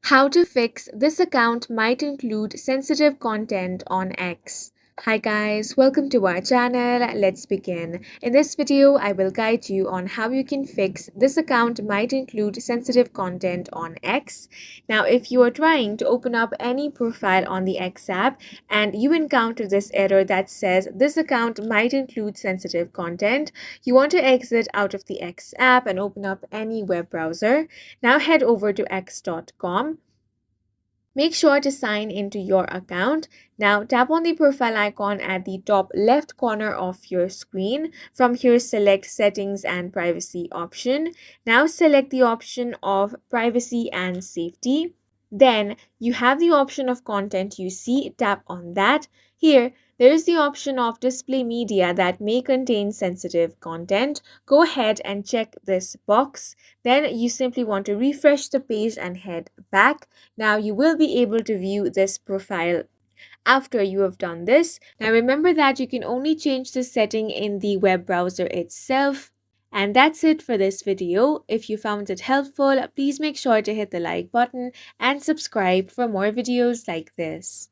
How to fix this account might include sensitive content on X. Hi guys, welcome to our channel. Let's begin. In this video, I will guide you on how you can fix this account might include sensitive content on X. Now, if you are trying to open up any profile on the X app and you encounter this error that says this account might include sensitive content, you want to exit out of the X app and open up any web browser. Now head over to x.com. Make sure to sign into your account. Now tap on the profile icon at the top left corner of your screen. From here, select Settings and Privacy option. Now select the option of Privacy and Safety. Then you have the option of content you see. Tap on that. Here, there is the option of display media that may contain sensitive content. Go ahead and check this box. Then you simply want to refresh the page and head back. Now you will be able to view this profile after you have done this. Now remember that you can only change the setting in the web browser itself. And that's it for this video. If you found it helpful, please make sure to hit the like button and subscribe for more videos like this.